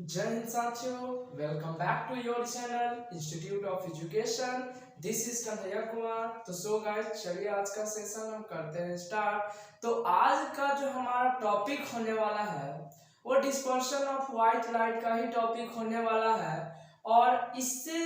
जय हिंद साथियों, welcome back to your channel institute of education. This is Kanhaiya Kumar. तो सो गाइस, चलिए आज का सेशन हम करते हैं स्टार्ट। तो आज का जो हमारा टॉपिक होने वाला है वो डिस्पर्शन ऑफ व्हाइट लाइट का ही टॉपिक होने वाला है। और इससे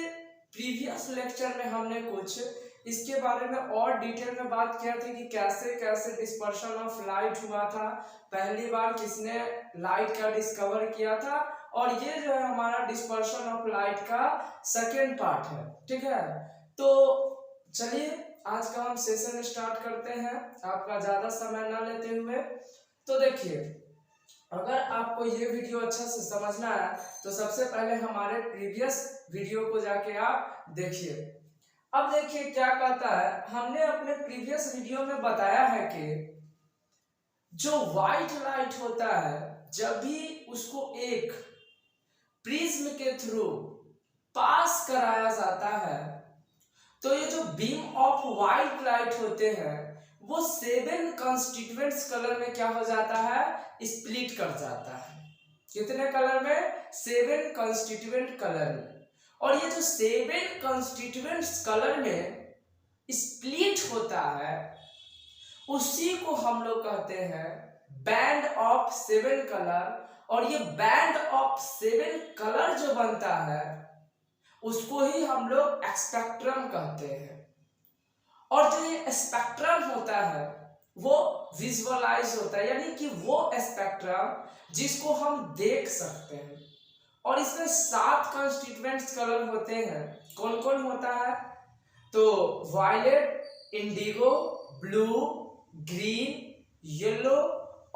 प्रीवियस लेक्चर में हमने कुछ इसके बारे में और डिटेल में बात किया था कि कैसे कैसे डिस्पर्शन ऑफ लाइट हुआ था, पहली बार किसने लाइट का डिस्कवर किया था, और ये जो है हमारा डिस्पर्शन ऑफ लाइट का सेकेंड पार्ट है। ठीक है, तो चलिए आज का हम सेशन स्टार्ट करते हैं, आपका ज्यादा समय ना लेते हुए। तो देखिए, अगर आपको ये वीडियो अच्छा से समझना है तो सबसे पहले हमारे प्रीवियस वीडियो को जाके आप देखिए। अब देखिए क्या कहता है, हमने अपने प्रीवियस वीडियो में बताया है कि जो व्हाइट लाइट होता है जब भी उसको एक प्रिज्म के थ्रू पास कराया जाता है तो ये जो बीम ऑफ व्हाइट लाइट होते हैं वो 7 कंस्टिट्यूएंट्स कलर में क्या हो जाता है, स्प्लिट कर जाता है। कितने कलर में? 7 कंस्टिट्यूएंट कलर में। और ये जो 7 कंस्टिट्यूएंट्स कलर में स्प्लिट होता है उसी को हम लोग कहते हैं बैंड ऑफ 7 कलर। और ये बैंड ऑफ 7 कलर जो बनता है उसको ही हम लोग स्पेक्ट्रम कहते हैं। और जो ये स्पेक्ट्रम होता है वो विजुअलाइज होता है, यानी कि वो स्पेक्ट्रम जिसको हम देख सकते हैं। और इसमें 7 कंस्टिट्यूएंट्स कलर होते हैं। कौन कौन होता है? तो violet, indigo, blue, green, yellow,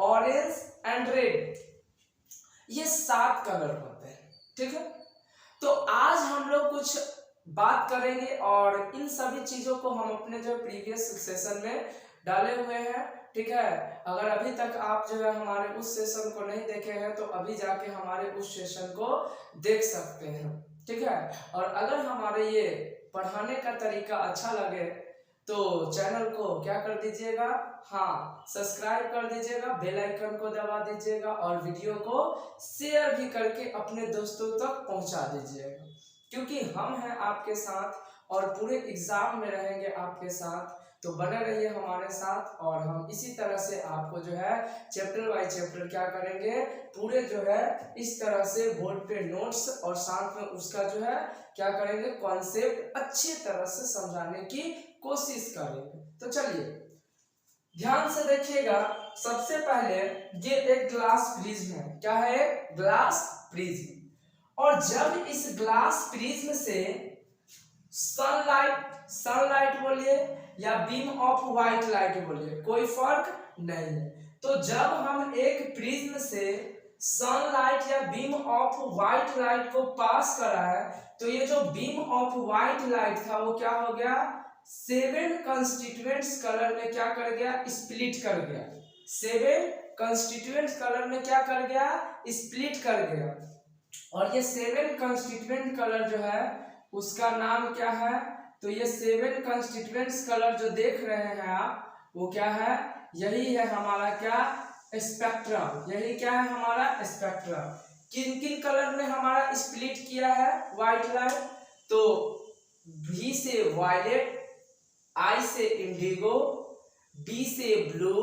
orange and red, ये 7 कलर होते हैं। ठीक है, तो आज हम लोग कुछ बात करेंगे और इन सभी चीजों को हम अपने जो प्रीवियस सेशन में डाले हुए हैं। ठीक है, अगर अभी तक आप जो है हमारे उस सेशन को नहीं देखे हैं तो अभी जाके हमारे उस सेशन को देख सकते हैं। ठीक है, और अगर हमारे ये पढ़ाने का तरीका अच्छा लगे तो चैनल को क्या कर दीजिएगा, हाँ सब्सक्राइब कर दीजिएगा, बेल आइकन को दबा दीजिएगा और वीडियो को शेयर भी करके अपने दोस्तों तक पहुंचा दीजिएगा। क्योंकि हम हैं आपके साथ और पूरे एग्जाम में रहेंगे आपके साथ। तो बने रहिए हमारे साथ और हम इसी तरह से आपको जो है चैप्टर बाय चैप्टर क्या करेंगे, पूरे जो है इस तरह से बोर्ड पे नोट्स और साथ में उसका जो है क्या करेंगे, कॉन्सेप्ट अच्छी तरह से समझाने की कोशिश करेंगे। तो चलिए ध्यान से देखिएगा। सबसे पहले ये एक ग्लास प्रिज्म है। क्या है? Glass prism. और जब इस ग्लास प्रिज्म से सनलाइट बोलिए या बीम ऑफ व्हाइट लाइट बोलिए, कोई फर्क नहीं है। तो जब हम एक प्रिज्म से सनलाइट या बीम ऑफ व्हाइट लाइट को पास करा है तो ये जो बीम ऑफ व्हाइट लाइट था वो क्या हो गया, 7 कंस्टिट्यूएंट्स कलर में क्या कर गया, स्प्लिट कर गया। 7 कंस्टिट्यूएंट्स कलर में क्या कर गया, स्प्लिट कर गया। और ये 7 कंस्टिट्यूएंट कलर जो है उसका नाम क्या है? तो ये 7 कंस्टिट्यूएंट्स कलर जो देख रहे हैं आप वो क्या है, यही है हमारा क्या, स्पेक्ट्रम। यही क्या है हमारा स्पेक्ट्रम। किन किन कलर में हमारा स्प्लिट किया है व्हाइट लाइट? तो V से वायलेट, I से इंडिगो, D से ब्लू,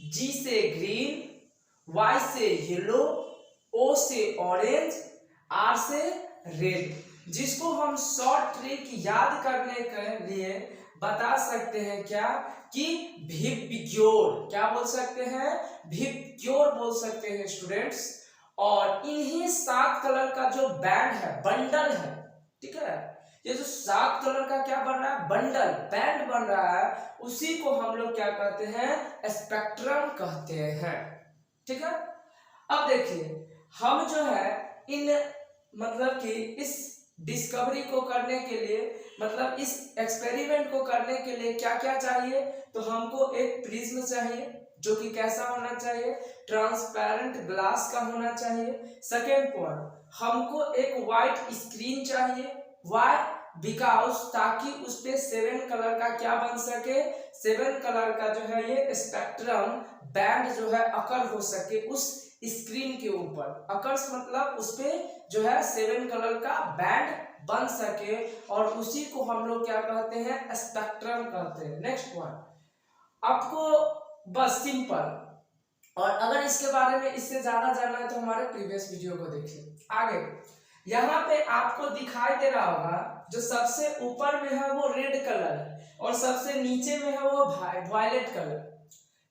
G से ग्रीन, Y से येलो, O से ऑरेंज, R से रेड। जिसको हम शॉर्ट ट्रिक याद करने के लिए बता सकते हैं क्या, कि भिप्योर, क्या बोल सकते हैं, भिप्योर बोल सकते हैं स्टूडेंट्स। और इन्हीं 7 कलर का जो बैंड है, बंडल है, ठीक है, ये जो 7 कलर का क्या बन रहा है, बंडल, बैंड बन रहा है, उसी को हम लोग क्या कहते हैं, स्पेक्ट्रम कहते हैं। ठीक है, अब देखिए हम जो है इन मतलब कि इस डिस्कवरी को करने के लिए, मतलब इस एक्सपेरिमेंट को करने के लिए क्या क्या चाहिए, तो हमको एक प्रिज्म चाहिए जो कि कैसा होना चाहिए, ट्रांसपेरेंट ग्लास का होना चाहिए। सेकेंड पॉइंट, हमको एक व्हाइट स्क्रीन चाहिए। व्हाई? बिकॉज ताकि उस पे 7 कलर का क्या बन सके, 7 कलर का जो है ये स्पेक्ट्रम बैंड जो है अकर हो सके उस स्क्रीन के ऊपर। अकर्स मतलब उस पे जो है 7 कलर का बैंड बन सके, और उसी को हम लोग क्या कहते हैं, स्पेक्ट्रम कहते हैं। नेक्स्ट वन आपको बस सिंपल, और अगर इसके बारे में इससे ज्यादा जानना है तो हमारे प्रीवियस वीडियो को देखिए। आगे यहाँ पे आपको दिखाई दे रहा होगा, जो सबसे ऊपर में है वो रेड कलर है और सबसे नीचे में है वो वायलेट कलर।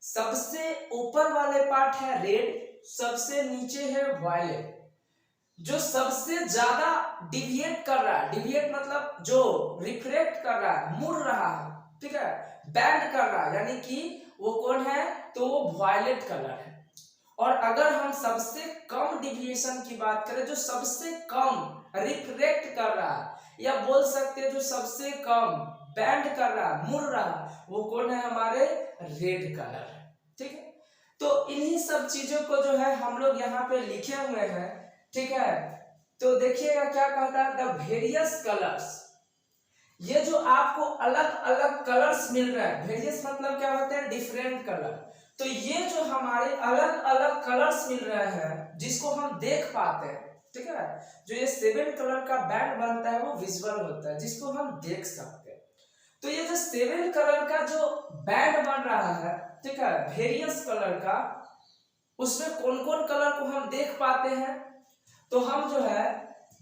सबसे ऊपर वाले पार्ट है रेड, सबसे नीचे है वायलेट। जो सबसे ज्यादा डिविएट कर रहा है, डिविएट मतलब जो रिफ्लेक्ट कर रहा है, मुड़ रहा है, ठीक है, बैंड कर रहा है, यानी कि वो कौन है, तो वो वायलेट कलर है। और अगर हम सबसे कम डिविएशन की बात करें, जो सबसे कम रिफ्लेक्ट कर रहा है, या बोल सकते हैं जो सबसे कम बैंड कर रहा है, मुड़ रहा है, वो कौन है, हमारे रेड कलर है। ठीक है, तो इन्हीं सब चीजों को जो है हम लोग यहाँ पे लिखे हुए हैं। ठीक है, तो देखिएगा क्या कहता है, द वेरियस कलर्स। ये जो आपको अलग अलग कलर्स मिल रहे हैं, वेरियस मतलब क्या होता है, डिफरेंट कलर। तो ये जो हमारे अलग अलग कलर्स मिल रहे हैं जिसको हम देख पाते हैं, ठीक है, जो ये 7 कलर का बैंड बनता है वो विजुअल होता है, जिसको हम देख सकते हैं। तो ये जो 7 कलर का जो बैंड बन रहा है, ठीक है, वेरियस कलर का, उसमें कौन कौन कलर को हम देख पाते हैं, तो हम जो है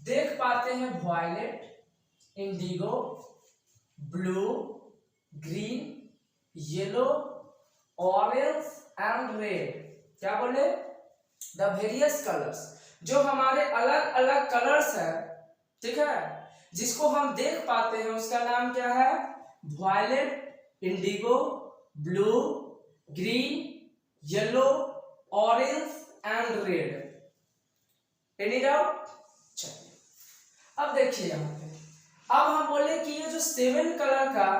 देख पाते हैं violet, indigo, blue, green, yellow, orange and red. क्या बोले, द वेरियस कलर्स, जो हमारे अलग अलग कलर्स है, ठीक है, जिसको हम देख पाते हैं, उसका नाम क्या है, violet, indigo, blue, green, yellow, orange and red. Any doubt? चलिए अब देखिए यहाँ पे, अब हम बोले कि ये जो 7 कलर का,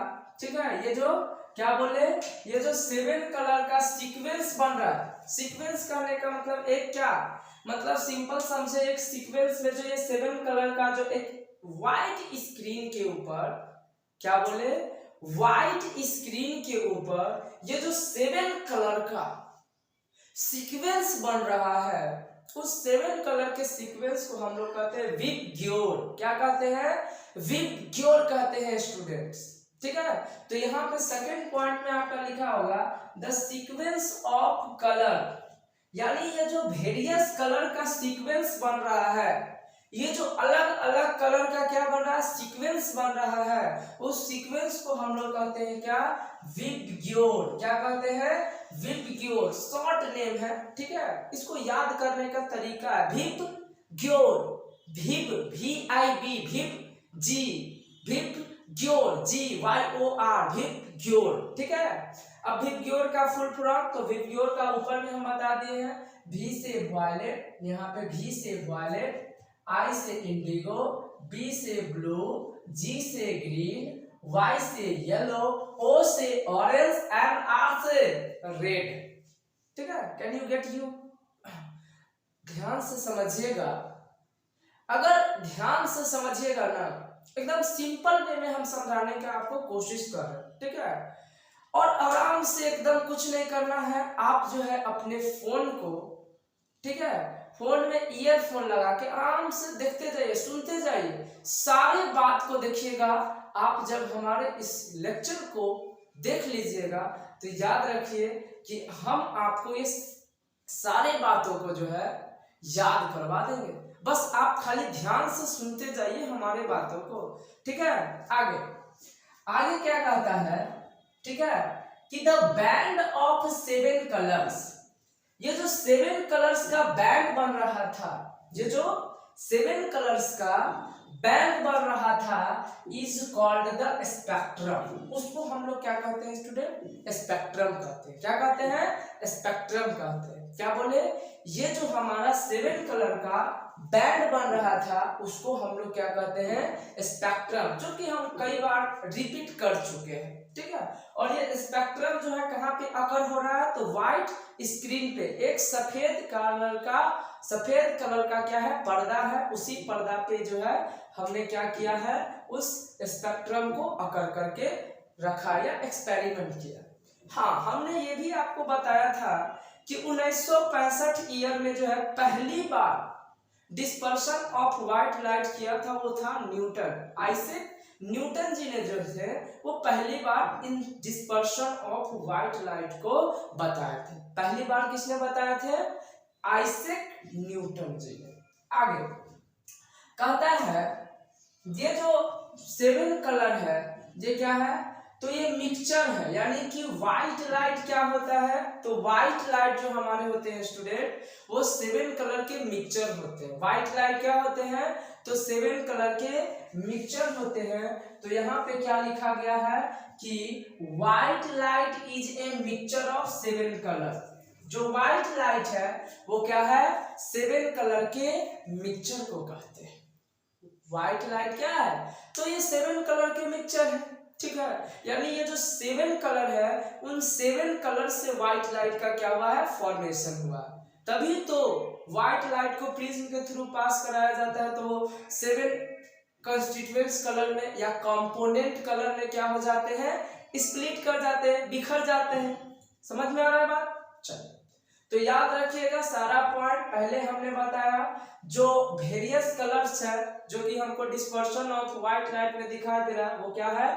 ठीक है, ये जो क्या बोले, ये जो 7 कलर का सीक्वेंस बन रहा है। सीक्वेंस करने का मतलब एक क्या मतलब, सिंपल समझे, एक सीक्वेंस में जो ये 7 कलर का जो एक व्हाइट स्क्रीन के ऊपर, क्या बोले, व्हाइट स्क्रीन के ऊपर ये जो 7 कलर का सीक्वेंस बन रहा है, उस 7 कलर के सीक्वेंस को हम लोग कहते हैं विबग्योर। क्या कहते हैं, विबग्योर कहते हैं स्टूडेंट्स। ठीक है, तो यहाँ पे सेकंड पॉइंट में आपका लिखा होगा द सीक्वेंस ऑफ कलर, यानी ये जो वेरियस कलर का सीक्वेंस बन रहा है, ये जो अलग अलग कलर का क्या बन रहा है, सीक्वेंस बन रहा है, उस सीक्वेंस को हम लोग कहते हैं क्या, विबग्योर। क्या कहते हैं, विबग्योर, शॉर्ट नेम है। ठीक है, इसको याद करने का तरीका है विबग्योर, विब VIB, विब जी, विबग्योर GYOR, विबग्योर। ठीक है, अब विबग्योर का फुल फॉर्म, तो विबग्योर का ऊपर में हम बता दिए हैं, V से वायलेट, यहाँ पे V से वायलेट, I से इंडिगो, B से ब्लू, G से ग्रीन, Y से येलो, O से ऑरेंज एंड R से रेड। ठीक है, कैन यू गेट यू? ध्यान से समझिएगा, अगर ध्यान से समझिएगा ना, एकदम सिंपल वे में हम समझाने का आपको कोशिश कर रहे हैं। ठीक है, और आराम से, एकदम कुछ नहीं करना है, आप जो है अपने फोन को, ठीक है, फोन में ईयरफोन लगा के आराम से देखते जाइए, सुनते जाइए, सारे बात को देखिएगा। आप जब हमारे इस लेक्चर को देख लीजिएगा तो याद रखिए कि हम आपको इस सारे बातों को जो है याद करवा देंगे, बस आप खाली ध्यान से सुनते जाइए हमारे बातों को। ठीक है, आगे आगे क्या कहता है, ठीक है, कि द बैंड ऑफ 7 कलर्स, ये जो 7 कलर्स का बैंड बन रहा था, ये जो 7 कलर्स का बैंड बन रहा था, इज कॉल्ड द स्पेक्ट्रम। उसको हम लोग क्या कहते हैं स्टूडेंट, स्पेक्ट्रम कहते हैं। क्या कहते हैं, स्पेक्ट्रम कहते हैं। क्या बोले, ये जो हमारा 7 कलर का बैंड बन रहा था, उसको हम लोग क्या कहते हैं, स्पेक्ट्रम, जो कि हम कई बार रिपीट कर चुके हैं। ठीक है, और ये स्पेक्ट्रम जो है कहाँ पे अकर हो रहा है, तो व्हाइट स्क्रीन पे एक सफेद कलर का क्या है, पर्दा है, उसी पर्दा पे जो है हमने क्या किया है, उस स्पेक्ट्रम को अकर करके रखा या एक्सपेरिमेंट किया। हाँ, हमने ये भी आपको बताया था कि 1965 ईयर में जो है पहली बार डिस्पर्शन ऑफ व्हाइट लाइट किया था, वो था न्यूटन। आइजैक न्यूटन जी ने जो है वो पहली बार इन डिस्पर्शन ऑफ व्हाइट लाइट को बताए थे। पहली बार किसने बताए थे? आइजैक न्यूटन जी ने। आगे कहता है ये जो 7 कलर है ये क्या है? तो ये मिक्सचर है, यानी कि व्हाइट लाइट क्या होता है? तो व्हाइट लाइट जो हमारे होते हैं स्टूडेंट, वो 7 कलर के मिक्सचर होते हैं। व्हाइट लाइट क्या होते हैं? तो 7 कलर के मिक्सचर होते हैं। तो यहाँ पे क्या लिखा गया है कि white light is a mixture of 7 colour. जो व्हाइट लाइट है वो क्या है? 7 कलर के मिक्सचर को कहते हैं। व्हाइट लाइट क्या है? तो ये 7 कलर के मिक्सचर है, ठीक है। यानी ये जो 7 कलर है, उन 7 कलर से व्हाइट लाइट का क्या हुआ है? फॉर्मेशन हुआ। तभी तो व्हाइट लाइट को प्रिज्म के थ्रू पास कराया जाता है, तो वो 7 कंस्टिट्यूएंट्स कलर में या कंपोनेंट कलर में क्या हो जाते हैं? स्प्लिट कर जाते हैं, बिखर जाते हैं। समझ में आ रहा है बात? चलिए, तो याद रखिएगा सारा पॉइंट। पहले हमने बताया जो वेरियस कलर्स है जो कि हमको डिस्पर्शन ऑफ व्हाइट लाइट में दिखाई दे रहा है, वो क्या है?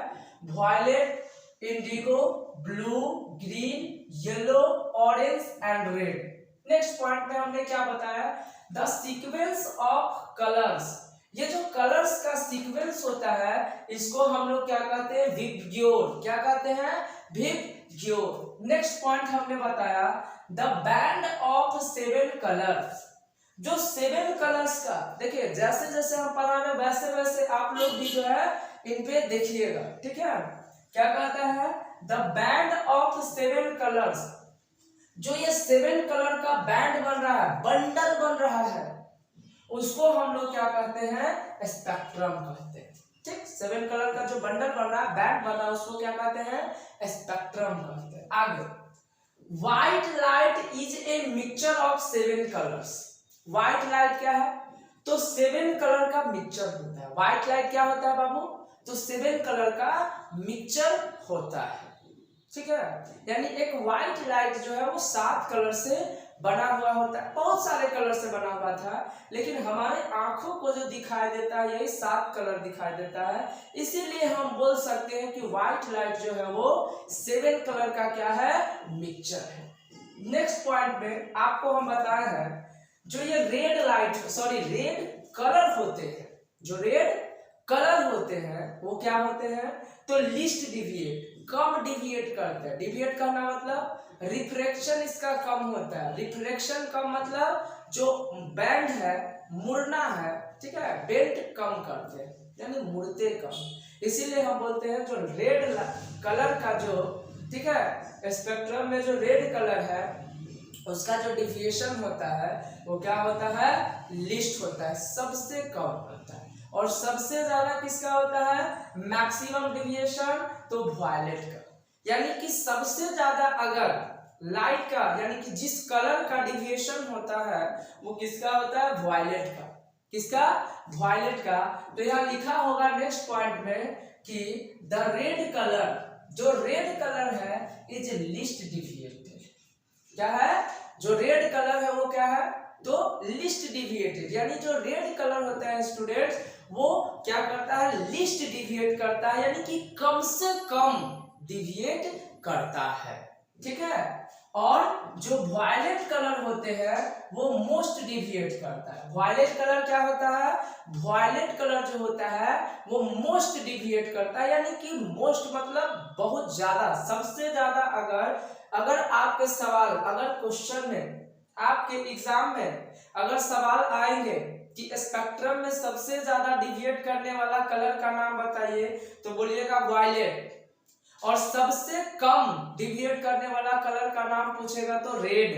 Violet, indigo, blue, green, yellow, orange and red. Next point में हमने क्या बताया? The sequence of colours. ये जो कलर्स का सीक्वेंस होता है इसको हम लोग क्या कहते हैं? विबग्योर। क्या कहते हैं? विबग्योर। नेक्स्ट पॉइंट हमने बताया द बैंड ऑफ 7 कलर्स। जो 7 कलर्स का, देखिए जैसे जैसे हम पढ़ा रहे वैसे वैसे आप लोग भी जो है इन पे देखिएगा, ठीक है। क्या कहता है? The band of 7 colours. जो ये 7 कलर का बैंड बन रहा है, बंडल बन रहा है, उसको हम लोग क्या कहते हैं? स्पेक्ट्रम कहते हैं, ठीक। 7 कलर का जो बंडल बन रहा है, बैंड बन रहा है, उसको क्या कहते हैं? स्पेक्ट्रम कहते हैं। आगे, white light is a mixture of 7 colours. White light क्या है? तो 7 कलर का मिक्सचर होता है। व्हाइट लाइट क्या होता है बाबू? तो 7 कलर का मिक्सचर होता है, ठीक है। यानी एक व्हाइट लाइट जो है वो 7 कलर से बना हुआ होता है। बहुत सारे कलर से बना हुआ था, लेकिन हमारे आंखों को जो दिखाई देता है यही 7 कलर दिखाई देता है। इसीलिए हम बोल सकते हैं कि व्हाइट लाइट जो है वो 7 कलर का क्या है? मिक्सचर है। नेक्स्ट पॉइंट में आपको हम बताए हैं जो ये red light, sorry red colour होते हैं, जो रेड कलर होते हैं वो क्या होते हैं? तो लीस्ट डिविएट, कम डिविएट करते हैं। डिविएट करना मतलब रिफ्रैक्शन इसका कम होता है। रिफ्रैक्शन कम मतलब जो बैंड है, मुड़ना है, ठीक है, बेंट कम करते हैं, यानी मुड़ते कम। इसीलिए हम बोलते हैं जो रेड कलर का जो, ठीक है, स्पेक्ट्रम में जो रेड कलर है उसका जो डिविएशन होता है वो क्या होता है? लिस्ट होता है, सबसे कम होता है। और सबसे ज्यादा किसका होता है? मैक्सिमम डिविएशन तो वायलेट का। यानी कि सबसे ज्यादा अगर लाइट का, यानी कि जिस कलर का डिविएशन होता है वो किसका होता है? वायलेट का। किसका? वायलेट का। तो यहाँ लिखा होगा नेक्स्ट पॉइंट में कि द रेड कलर, जो रेड कलर है इज लिस्ट डिविएटेड। क्या है? जो रेड कलर है वो क्या है? तो लिस्ट डिविएटेड। यानी जो रेड कलर होता है स्टूडेंट्स वो क्या करता है? लिस्ट डिविएट करता है, यानी कि कम से कम डिविएट करता है, ठीक है। और जो वायलेट कलर होते हैं वो मोस्ट डिविएट करता है। वायलेट कलर क्या होता है? वायलेट कलर जो होता है वो मोस्ट डिविएट करता है, यानी कि मोस्ट मतलब बहुत ज्यादा, सबसे ज्यादा। अगर आपके सवाल, अगर क्वेश्चन में, आपके एग्जाम में अगर सवाल आएंगे कि स्पेक्ट्रम में सबसे ज्यादा डिविएट करने वाला कलर का नाम बताइए, तो बोलिएगा वायलेट। और सबसे कम डिविएट करने वाला कलर का नाम पूछेगा तो रेड,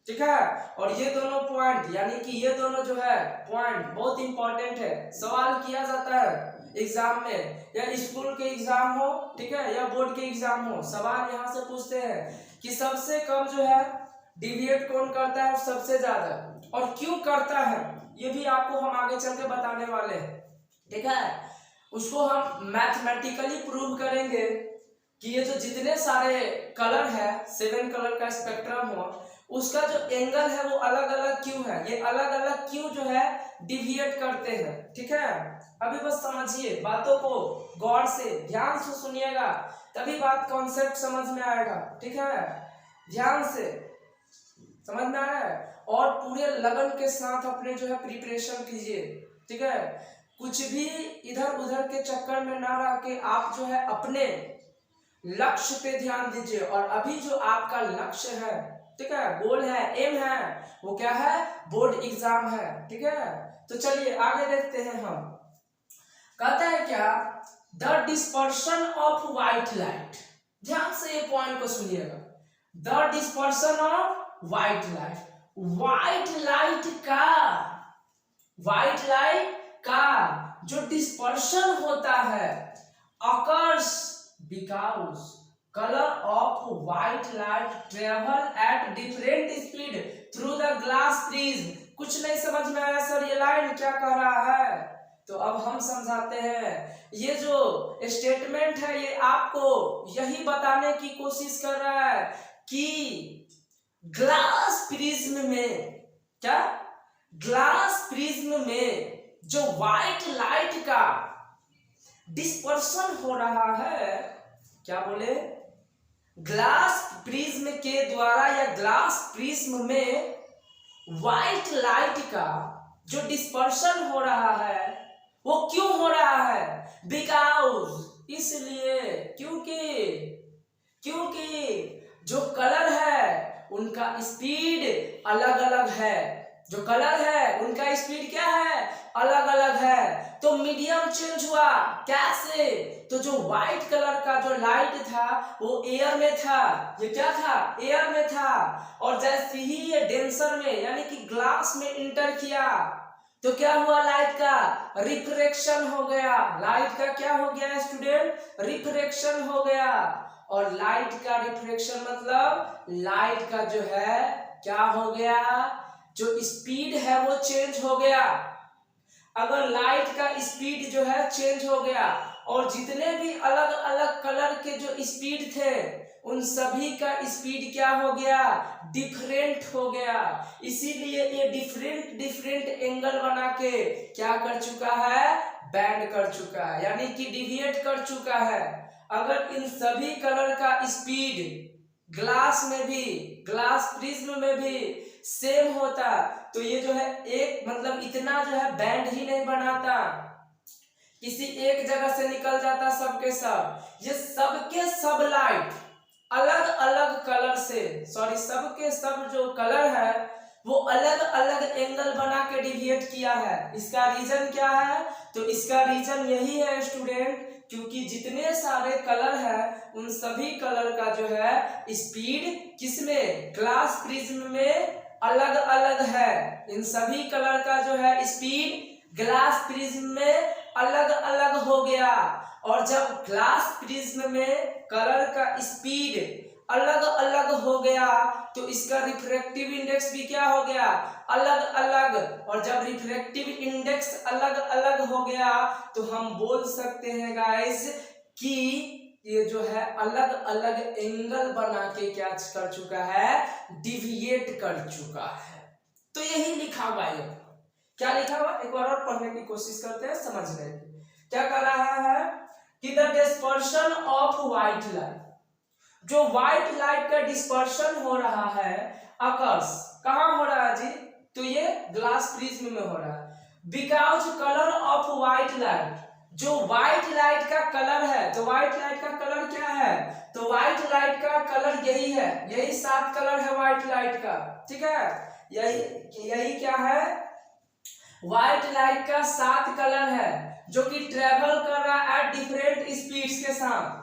ठीक है। और ये दोनों पॉइंट, यानी कि ये दोनों जो है पॉइंट बहुत इंपॉर्टेंट है, सवाल किया जाता है एग्जाम में, या स्कूल के एग्जाम हो, ठीक है, या बोर्ड के एग्जाम हो। सवाल यहाँ से पूछते हैं कि सबसे कम जो है डिविएट कौन करता है और सबसे ज्यादा, और क्यों करता है, ये भी आपको हम आगे चल के बताने वाले हैं, ठीक है। उसको हम मैथमेटिकली प्रूव करेंगे, कि ये जो जितने सारे कलर है, 7 कलर का स्पेक्ट्रम हुआ, उसका जो एंगल है वो अलग अलग क्यों है, ये अलग अलग क्यों जो है डिविएट करते हैं। ठीक है, अभी बस समझिए, बातों को गौर से ध्यान से सुनिएगा, तभी बात कॉन्सेप्ट समझ में आएगा। ठीक है, ध्यान से समझ में आ रहा है, और पूरे लगन के साथ अपने जो है प्रिपरेशन कीजिए। ठीक है, कुछ भी इधर उधर के चक्कर में ना रह के आप जो है अपने लक्ष्य पे ध्यान दीजिए। और अभी जो आपका लक्ष्य है, ठीक है, गोल है, एम है, वो क्या है, बोर्ड एग्जाम है। ठीक है, तो चलिए आगे देखते हैं हम। कहता है क्या, the dispersion of white light, ध्यान से ये पॉइंट को सुनिएगा, the dispersion of white light, white light का जो डिस्पर्शन होता है occurs because color of white light travel at different speed through the glass prism। कुछ नहीं समझ में आया सर ये लाइन क्या कह रहा है, तो अब हम समझाते हैं। ये जो स्टेटमेंट है ये आपको यही बताने की कोशिश कर रहा है कि ग्लास प्रिज्म में, क्या, ग्लास प्रिज्म में जो व्हाइट लाइट का डिस्पर्शन हो रहा है, क्या बोले, ग्लास प्रिज्म के द्वारा या ग्लास प्रिज्म में व्हाइट लाइट का जो डिस्पर्शन हो रहा है वो क्यों हो रहा है, बिकॉज, इसलिए, क्योंकि जो कलर है उनका स्पीड अलग अलग है, जो कलर है उनका स्पीड क्या है, अलग अलग है। तो मीडियम चेंज हुआ, कैसे, तो जो व्हाइट कलर का जो लाइट था वो एयर में था, ये क्या था, एयर में था, और जैसे ही ये डेंसर में यानी कि ग्लास में इंटर किया तो क्या हुआ, लाइट का रिफ्रैक्शन हो गया। लाइट का क्या हो गया स्टूडेंट, रिफ्रैक्शन हो गया। और लाइट का रिफ्रैक्शन मतलब लाइट का जो है क्या हो गया, जो स्पीड है वो चेंज हो गया। अगर लाइट का स्पीड जो है चेंज हो गया और जितने भी अलग अलग कलर के जो स्पीड थे उन सभी का स्पीड क्या हो गया, डिफरेंट हो गया। इसीलिए ये डिफरेंट एंगल बना के क्या कर चुका है, बैंड कर चुका है, यानी कि डिविएट कर चुका है। अगर इन सभी कलर का स्पीड ग्लास में भी, ग्लास प्रिज्म में भी सेम होता तो ये जो है एक मतलब इतना जो है बैंड ही नहीं बनाता, किसी एक जगह से निकल जाता सबके सब। ये सबके सब लाइट अलग अलग कलर से, सॉरी सबके सब जो कलर है वो अलग अलग एंगल बना के डिविएट किया है। इसका रीजन क्या है, तो इसका रीजन यही है स्टूडेंट, क्योंकि जितने सारे कलर है उन सभी कलर का जो है स्पीड किसमें, ग्लास प्रिज्म में अलग अलग है। इन सभी कलर का जो है स्पीड ग्लास प्रिज्म में अलग अलग हो गया। और जब ग्लास प्रिज्म में कलर का स्पीड अलग अलग हो गया तो इसका रिफ्रैक्टिव इंडेक्स भी क्या हो गया, अलग अलग। और जब रिफ्रैक्टिव इंडेक्स अलग अलग हो गया तो हम बोल सकते हैं गाइस कि ये जो है अलग अलग एंगल बना के क्या कर चुका है, डिविएट कर चुका है। तो यही लिखा हुआ है, क्या लिखा हुआ, एक बार और पढ़ने की कोशिश करते हैं समझने की। क्या कर रहा है कि the dispersion of white light, जो व्हाइट लाइट का डिस्पर्शन हो रहा है अकर्स, कहां हो रहा है जी, तो ये ग्लास प्रिज्म में हो रहा है। Because colour of white light, जो व्हाइट लाइट का कलर है, तो व्हाइट लाइट का कलर क्या है, तो व्हाइट लाइट का कलर यही है, यही 7 कलर है व्हाइट लाइट का। ठीक है, यही क्या है, व्हाइट लाइट का 7 कलर है जो कि ट्रेवल कर रहा है एट डिफरेंट स्पीड्स के साथ।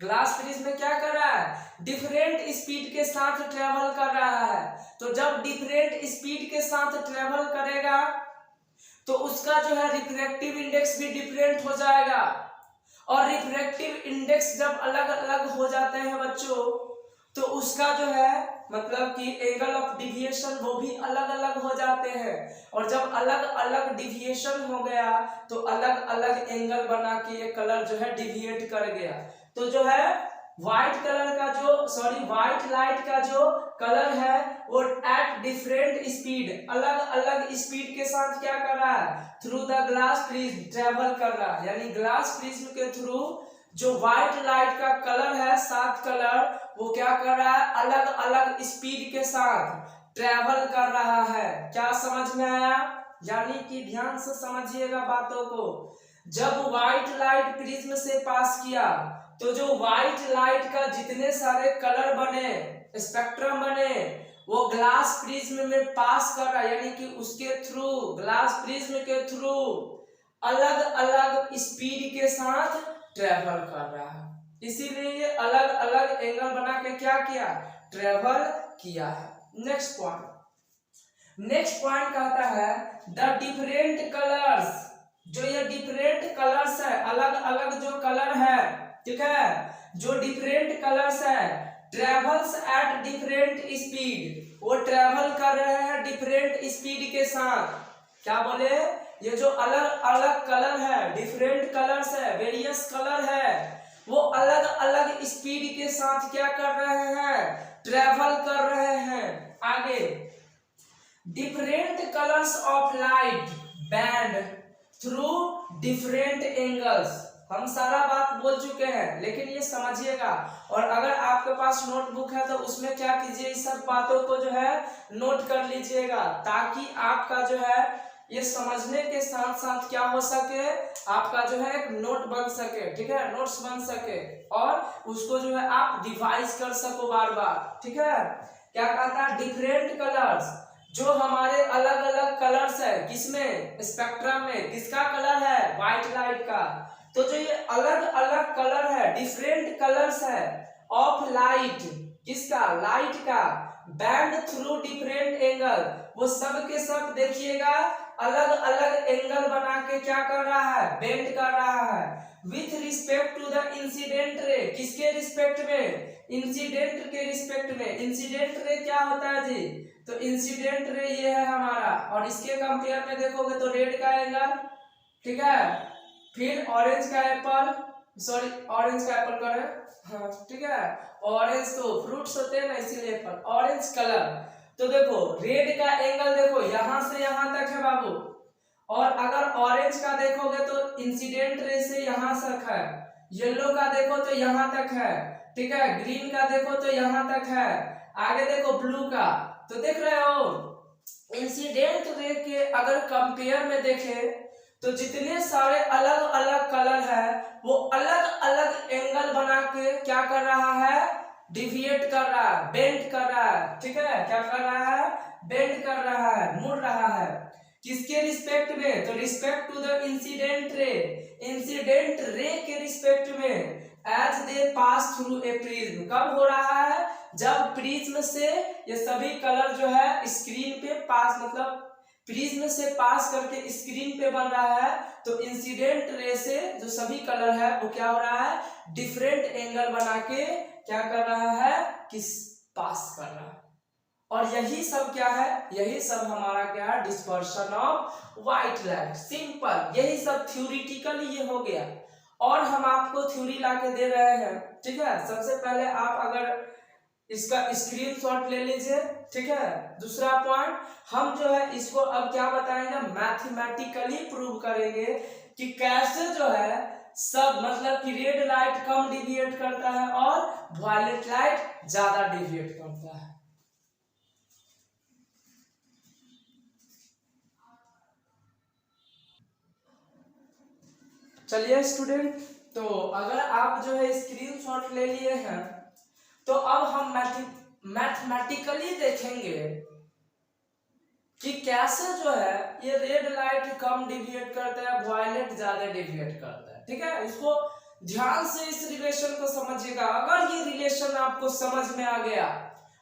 ग्लास प्रिज्म में क्या कर रहा है, डिफरेंट स्पीड के साथ ट्रेवल कर रहा है। तो जब डिफरेंट स्पीड के साथ ट्रेवल करेगा तो उसका जो है रिफ्रैक्टिव इंडेक्स भी डिफरेंट हो जाएगा। और रिफ्रैक्टिव इंडेक्स जब अलग अलग हो जाते हैं बच्चों तो उसका जो है मतलब कि एंगल ऑफ डिविएशन वो भी अलग अलग हो जाते हैं। और जब अलग अलग डिविएशन हो गया तो अलग अलग एंगल बना के ये कलर जो है डिविएट कर गया। तो जो है व्हाइट कलर का जो व्हाइट लाइट का जो कलर है वो एट डिफरेंट स्पीड, अलग अलग स्पीड के साथ क्या कर रहा है, through the glass prism travel कर रहा है। यानी ग्लास प्रिज्म के थ्रू जो व्हाइट लाइट का कलर है, 7 कलर, वो क्या कर रहा है, अलग अलग स्पीड के साथ ट्रेवल कर रहा है। क्या समझ में आया? यानी कि ध्यान से समझिएगा बातों को। जब व्हाइट लाइट प्रिज्म से पास किया तो जो व्हाइट लाइट का जितने सारे कलर बने, स्पेक्ट्रम बने, वो ग्लास प्रिज्म में पास कर रहा है। यानी कि उसके थ्रू, ग्लास प्रिज्म के थ्रू अलग अलग स्पीड के साथ ट्रेवल कर रहा है। इसीलिए ये अलग अलग एंगल बना के क्या किया, ट्रेवल किया है। नेक्स्ट पॉइंट कहता है द डिफरेंट कलर्स, जो ये डिफरेंट कलर्स है, अलग अलग जो कलर है, ठीक है, जो डिफरेंट कलर्स है, ट्रेवल्स एट डिफरेंट स्पीड, वो ट्रेवल कर रहे हैं डिफरेंट स्पीड के साथ। क्या बोले, ये जो अलग अलग कलर है, डिफरेंट कलर्स है, वेरियस कलर है, वो अलग अलग स्पीड के साथ क्या कर रहे हैं, ट्रेवल कर रहे हैं। आगे, different colours of light band through different angles. हम सारा बात बोल चुके हैं, लेकिन ये समझिएगा। और अगर आपके पास नोटबुक है तो उसमें क्या कीजिए, इस सब बातों को जो है नोट कर लीजिएगा, ताकि आपका जो है ये समझने के साथ साथ क्या हो सके, आपका जो है एक नोट बन सके, ठीक है, नोट्स बन सके, और उसको जो है आप रिवाइज कर सको बार बार, ठीक है। क्या कहता है, डिफरेंट कलर्स, जो हमारे अलग अलग कलर्स है, किसमें, स्पेक्ट्रम में, किसका कलर है, व्हाइट लाइट का। तो जो ये अलग अलग कलर है, डिफरेंट कलर्स है ऑफ लाइट, किसका, लाइट का, बैंड थ्रू डिफरेंट एंगल, वो सब के सब देखिएगा अलग अलग एंगल बना के क्या कर रहा है, बेंड कर रहा है। With respect to the incident ray, किसके रिस्पेक्ट में, इंसिडेंट के रिस्पेक्ट में। इंसिडेंट रे क्या होता है जी, तो इंसिडेंट रे ये है हमारा, और इसके कंपेयर में देखोगे तो रेड का एंगल, ठीक है, फिर ऑरेंज का एप्पल, ऑरेंज का एप्पल करें, हाँ ठीक है, ऑरेंज तो फ्रूट्स होते हैं ना, इसीलिए एप्पल, ऑरेंज कलर। तो देखो रेड का एंगल देखो यहां से यहां तक है बाबू, और अगर ऑरेंज का देखोगे तो इंसिडेंट रे से यहां तक है, येलो का देखो तो यहां तक है, ठीक है, ग्रीन का देखो तो यहां तक है, आगे देखो ब्लू का, तो देख रहे हो इंसिडेंट रे के अगर कंपेयर में देखें तो जितने सारे अलग अलग कलर है वो अलग अलग एंगल बना के क्या कर रहा है, डिविएट कर रहा है, बेंड कर रहा है, ठीक है, क्या कर रहा है, बेंड कर रहा है, मुड़ रहा है। किसके रिस्पेक्ट में, तो respect to the incident ray, incident ray के रिस्पेक्ट में, as they pass through a prism. कब हो रहा है, जब प्रिज्म से ये सभी कलर जो है स्क्रीन पे पास, मतलब प्रिज्म से पास करके स्क्रीन पे बन रहा है, तो इंसिडेंट रे से जो सभी कलर है वो क्या हो रहा है, डिफरेंट एंगल बना के क्या कर रहा है, किस पास कर रहा है। और यही सब क्या है, यही सब हमारा क्या है, dispersion of white light. Simple, यही सब थ्योरेटिकली ये हो गया, और हम आपको थ्योरी ला के दे रहे हैं, ठीक है। सबसे पहले आप अगर इसका स्क्रीनशॉट ले लीजिए, ठीक है। दूसरा पॉइंट, हम जो है इसको अब क्या बताएंगे, मैथमेटिकली प्रूव करेंगे कि कैसे जो है सब, मतलब कि रेड लाइट कम डिविएट करता है और वायलेट लाइट ज्यादा डिविएट करता है। चलिए स्टूडेंट, तो अगर आप जो है स्क्रीनशॉट ले लिए हैं तो अब हम मैथमेटिकली देखेंगे कि कैसे जो है ये रेड लाइट कम डिविएट करता है, वायलेट ज्यादा डिविएट करता है, ठीक है। इसको ध्यान से इस रिलेशन को समझिएगा। अगर ये रिलेशन आपको समझ में आ गया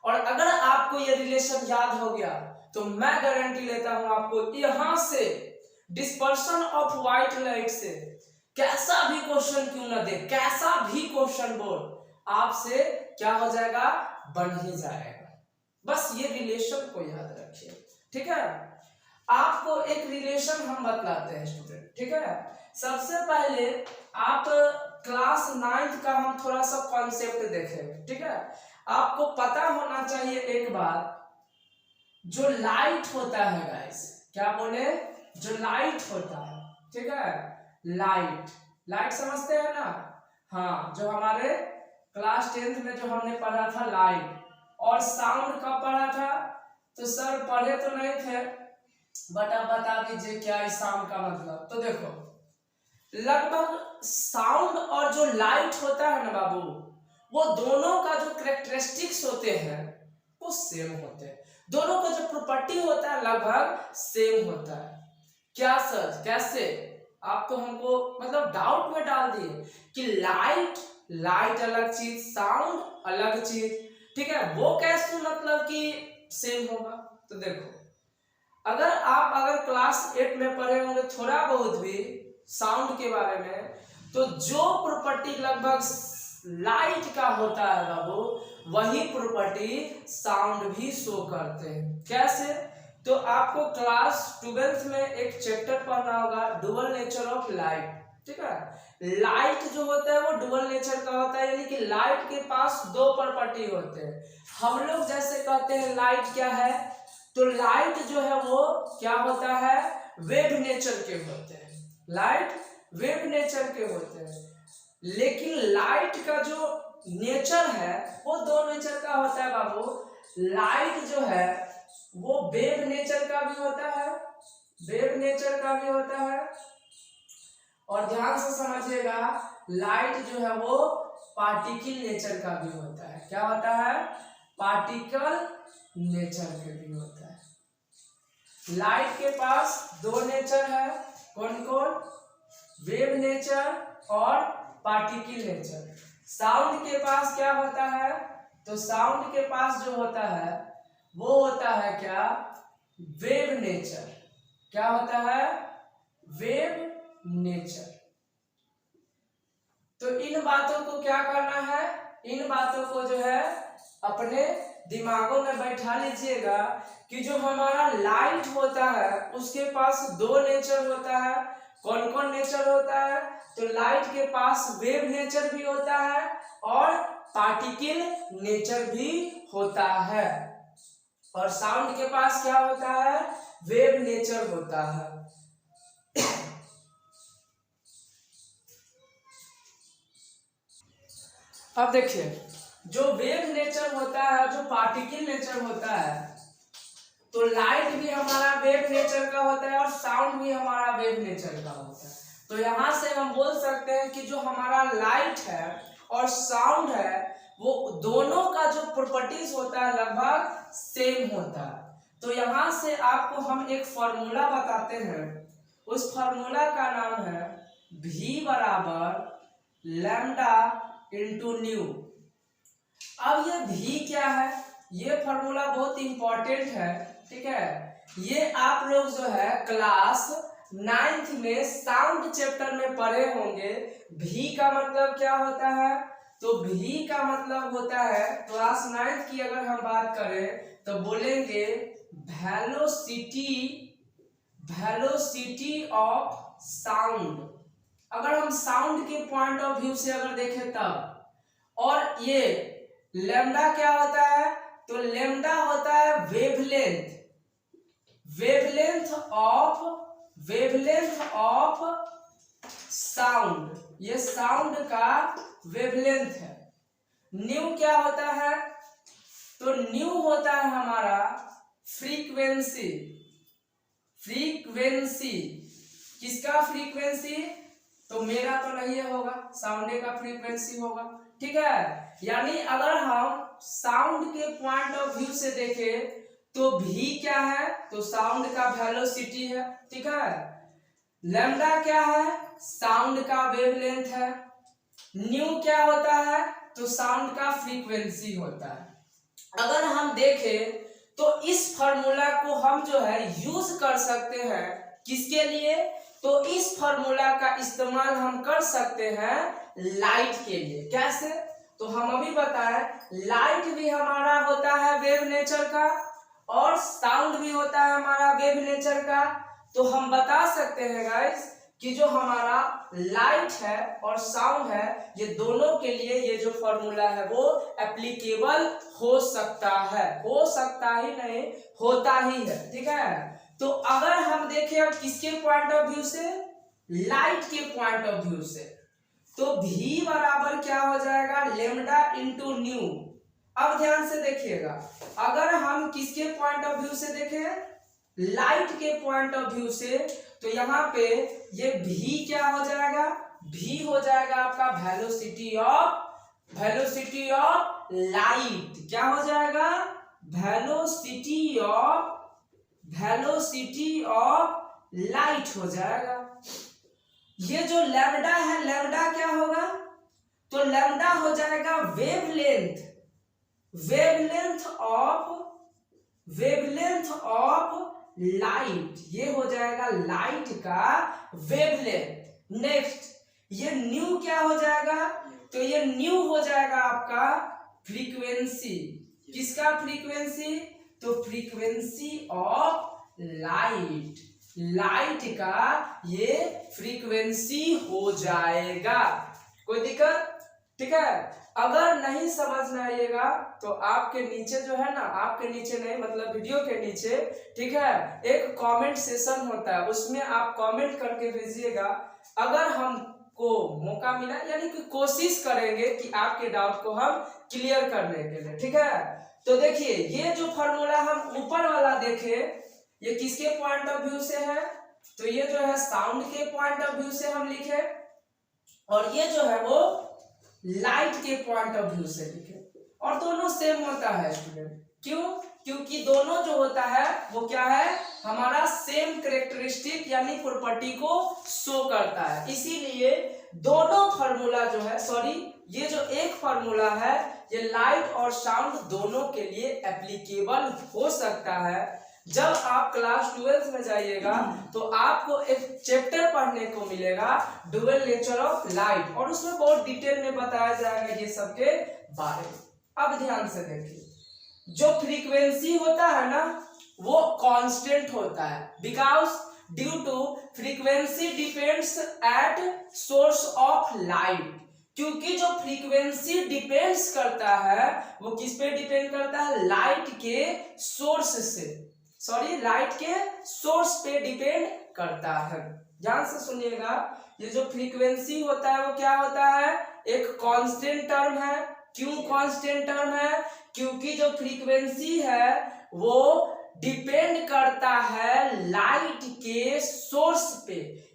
और अगर आपको ये रिलेशन याद हो गया तो मैं गारंटी लेता हूं आपको यहां से डिस्पर्शन ऑफ व्हाइट लाइट से कैसा भी क्वेश्चन क्यों ना दे, कैसा भी क्वेश्चन बोल, आपसे क्या हो जाएगा, बन ही जाएगा। बस ये रिलेशन को याद रखिए, ठीक है। आपको एक रिलेशन हम बतलाते हैं स्टूडेंट, ठीक है। सबसे पहले आप क्लास 9th का हम थोड़ा सा कॉन्सेप्ट देखेंगे, ठीक है। आपको पता होना चाहिए एक बात, जो लाइट होता है गाइस, क्या बोले, जो लाइट होता है, ठीक है, लाइट, लाइट समझते हैं ना, हाँ, जो हमारे क्लास 10th में जो हमने पढ़ा था लाइट, और साउंड कब पढ़ा था, तो सर पढ़े तो नहीं थे, बट आप बता दीजिए क्या है साउंड का मतलब। तो देखो, लगभग साउंड और जो लाइट होता है ना बाबू, वो दोनों का जो कैरेक्टरिस्टिक्स होते हैं वो सेम होते हैं, दोनों का जो प्रॉपर्टी होता है लगभग सेम होता है। क्या सर, कैसे, आप तो हमको मतलब डाउट में डाल दिए कि लाइट, लाइट अलग चीज, साउंड अलग चीज, ठीक है, वो कैसे मतलब कि सेम होगा। तो देखो, अगर क्लास 8 में पढ़े होंगे थोड़ा बहुत भी साउंड के बारे में, तो जो प्रॉपर्टी लगभग लाइट का होता है बाबू, वही प्रॉपर्टी साउंड भी शो करते हैं। कैसे, तो आपको क्लास 12th में एक चैप्टर पढ़ना होगा, डुअल नेचर ऑफ लाइट, ठीक है। लाइट जो होता है वो डुअल नेचर का होता है, यानी कि लाइट के पास दो प्रॉपर्टी होते हैं। हम लोग जैसे कहते हैं लाइट क्या है, तो लाइट जो है वो क्या होता है, वेव नेचर के होते हैं, लाइट वेव नेचर के होते हैं। लेकिन लाइट का जो नेचर है वो दो नेचर का होता है बाबू, लाइट जो है वो वेव नेचर का भी होता है, वेव नेचर का भी होता है, और ध्यान से समझिएगा, लाइट जो है वो पार्टिकल नेचर का भी होता है। क्या होता है, पार्टिकल नेचर के भी होता है। लाइट के पास दो नेचर है, कौन कौन, वेव नेचर और पार्टिकल नेचर। साउंड के पास क्या होता है, तो साउंड के पास जो होता है वो होता है क्या, वेव नेचर। क्या होता है, वेव नेचर। तो इन बातों को क्या करना है, इन बातों को जो है अपने दिमागों में बैठा लीजिएगा कि जो हमारा लाइट होता है उसके पास दो नेचर होता है। कौन कौन नेचर होता है, तो लाइट के पास वेव नेचर भी होता है और पार्टिकल नेचर भी होता है, और साउंड के पास क्या होता है, वेव नेचर होता है। अब देखिए, जो वेव नेचर होता है, जो पार्टिकल नेचर होता है, तो लाइट भी हमारा वेव नेचर का होता है और साउंड भी हमारा वेव नेचर का होता है। तो यहाँ से हम बोल सकते हैं कि जो हमारा लाइट है और साउंड है वो दोनों का जो प्रॉपर्टीज होता है लगभग सेम होता है। तो यहाँ से आपको हम एक फॉर्मूला बताते हैं, उस फॉर्मूला का नाम है V बराबर लैम्डा इंटू न्यू। अब ये V क्या है, ये फॉर्मूला बहुत इंपॉर्टेंट है, ठीक है। ये आप लोग जो है क्लास 9th में साउंड चैप्टर में पढ़े होंगे। V का मतलब क्या होता है, तो V का मतलब होता है, क्लास 9th की अगर हम बात करें तो बोलेंगे वेलोसिटी, वेलोसिटी ऑफ साउंड। अगर हम साउंड के पॉइंट ऑफ व्यू से अगर देखें तब, और ये लैम्डा क्या होता है, तो लैम्डा होता है वेवलेंथ, वेवलेंथ ऑफ साउंड, ये साउंड का वेवलेंथ है। न्यू क्या होता है, तो न्यू होता है हमारा फ्रीक्वेंसी, फ्रीक्वेंसी किसका फ्रीक्वेंसी, तो मेरा तो नहीं होगा, साउंड का फ्रीक्वेंसी होगा, ठीक है। यानी अगर हम साउंड के पॉइंट ऑफ व्यू से देखें तो V क्या है, तो साउंड का वेलोसिटी है, ठीक है। लैम्डा क्या है, साउंड का वेवलेंथ है। न्यू क्या होता है, तो साउंड का फ्रीक्वेंसी होता है। अगर हम देखें तो इस फॉर्मूला को हम जो है यूज कर सकते हैं, किसके लिए, तो इस फॉर्मूला का इस्तेमाल हम कर सकते हैं लाइट के लिए। कैसे, तो हम अभी बताएं, लाइट भी हमारा होता है वेव नेचर का और साउंड भी होता है हमारा वेव नेचर का। तो हम बता सकते हैं गाइस कि जो हमारा लाइट है और साउंड है ये दोनों के लिए ये जो फॉर्मूला है वो एप्लीकेबल हो सकता है, हो सकता ही नहीं होता ही है, ठीक है। तो अगर हम देखें अब किसके पॉइंट ऑफ व्यू से, लाइट के पॉइंट ऑफ व्यू से, तो V बराबर क्या हो जाएगा, लेमडा इंटू न्यू। अब ध्यान से देखिएगा, अगर हम किसके पॉइंट ऑफ व्यू से देखें, लाइट के पॉइंट ऑफ व्यू से, तो यहाँ पे ये V क्या हो जाएगा, V हो जाएगा आपका वेलोसिटी ऑफ लाइट। क्या हो जाएगा, वेलोसिटी ऑफ लाइट हो जाएगा। ये जो लैम्डा है, लैम्डा क्या होगा, तो लैम्डा हो जाएगा वेवलेंथ ऑफ लाइट। ये हो जाएगा लाइट का वेवलेंथ। नेक्स्ट ये न्यू क्या हो जाएगा, तो ये न्यू हो जाएगा आपका फ्रीक्वेंसी। किसका फ्रीक्वेंसी, तो फ्रीक्वेंसी ऑफ लाइट, लाइट का ये फ्रीक्वेंसी हो जाएगा। कोई दिक्कत, ठीक है। अगर नहीं समझ में आइएगा तो आपके नीचे जो है ना, आपके नीचे नहीं मतलब वीडियो के नीचे, ठीक है, एक कमेंट सेशन होता है, उसमें आप कमेंट करके भेजिएगा। अगर हमको मौका मिला यानी कि कोशिश करेंगे कि आपके डाउट को हम क्लियर करने के लिए, ठीक है। तो देखिए ये जो फॉर्मूला हम ऊपर वाला देखे, ये किसके पॉइंट ऑफ व्यू से है, तो ये जो है साउंड के पॉइंट ऑफ व्यू से हम लिखे, और ये जो है वो लाइट के पॉइंट ऑफ व्यू से लिखे, और दोनों सेम होता है स्टूडेंट। क्यों, क्योंकि दोनों जो होता है वो क्या है, हमारा सेम कैरेक्टरिस्टिक यानी प्रॉपर्टी को शो करता है। इसीलिए दोनों फार्मूला जो है, सॉरी ये जो एक फार्मूला है ये लाइट और साउंड दोनों के लिए एप्लीकेबल हो सकता है। जब आप क्लास 12 में जाइएगा तो आपको एक चैप्टर पढ़ने को मिलेगा डुअल नेचर ऑफ लाइट, और उसमें बहुत डिटेल में बताया जाएगा ये सब के बारे में। अब ध्यान से देखिए, जो फ्रीक्वेंसी होता है ना वो कांस्टेंट होता है, because due to frequency depends at source of light. क्योंकि जो फ्रीक्वेंसी डिपेंड्स करता है वो किस पे डिपेंड करता है, लाइट के सोर्स से, सॉरी लाइट के सोर्स पे डिपेंड करता है। ध्यान से सुनिएगा, ये जो फ्रीक्वेंसी होता है वो क्या होता है, एक कांस्टेंट टर्म है। क्यों कांस्टेंट टर्म है, क्योंकि जो फ्रीक्वेंसी है वो डिपेंड करता है लाइट के सोर्स पे,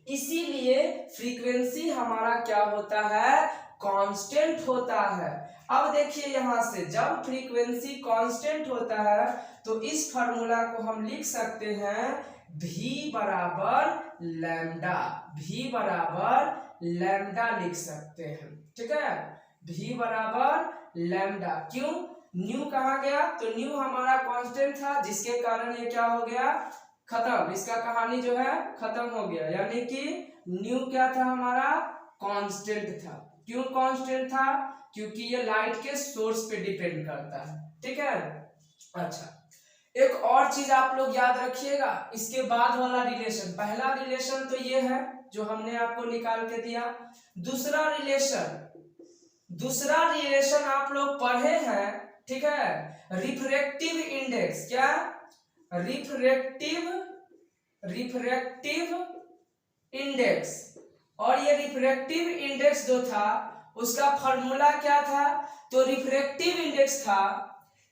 इसीलिए फ्रीक्वेंसी हमारा क्या होता है, कांस्टेंट होता है। अब देखिए यहां से, जब फ्रीक्वेंसी कांस्टेंट होता है तो इस फार्मूला को हम लिख सकते हैं V बराबर लैम्डा, V बराबर लैम्डा लिख सकते हैं, ठीक है, V बराबर लैम्डा। क्यों, न्यू कहा गया, तो न्यू हमारा कांस्टेंट था जिसके कारण ये क्या हो गया, खत्म, इसका कहानी जो है खत्म हो गया, यानी कि न्यू क्या था हमारा, कांस्टेंट था। क्यों कांस्टेंट था, क्योंकि ये लाइट के सोर्स पे डिपेंड करता है, ठीक है। अच्छा, एक और चीज आप लोग याद रखिएगा, इसके बाद वाला रिलेशन, पहला रिलेशन तो ये है जो हमने आपको निकाल के दिया। दूसरा रिलेशन आप लोग पढ़े हैं, ठीक है, रिफ्रैक्टिव इंडेक्स। क्या, रिफ्रैक्टिव इंडेक्स। और ये रिफ्रैक्टिव इंडेक्स जो था उसका फॉर्मूला क्या था, तो रिफ्रैक्टिव इंडेक्स था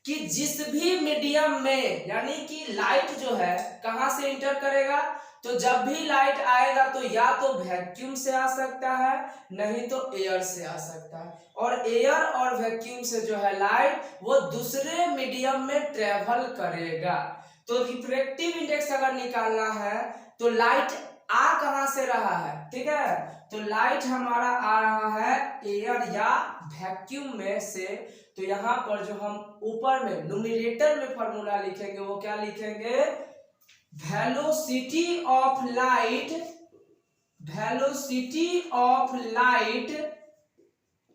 कि जिस भी मीडियम में, यानी कि लाइट जो है कहां से इंटर करेगा, तो जब भी लाइट आएगा तो या तो वैक्यूम से आ सकता है नहीं तो एयर से आ सकता है, और एयर और वैक्यूम से जो है लाइट वो दूसरे मीडियम में ट्रेवल करेगा। तो रिफ्रैक्टिव इंडेक्स अगर निकालना है तो लाइट आ कहां से रहा है, ठीक है, तो लाइट हमारा आ रहा है एयर या वैक्यूम में से। तो यहाँ पर जो हम ऊपर में न्यूमरेटर में फॉर्मूला लिखेंगे वो क्या लिखेंगे, velocity of light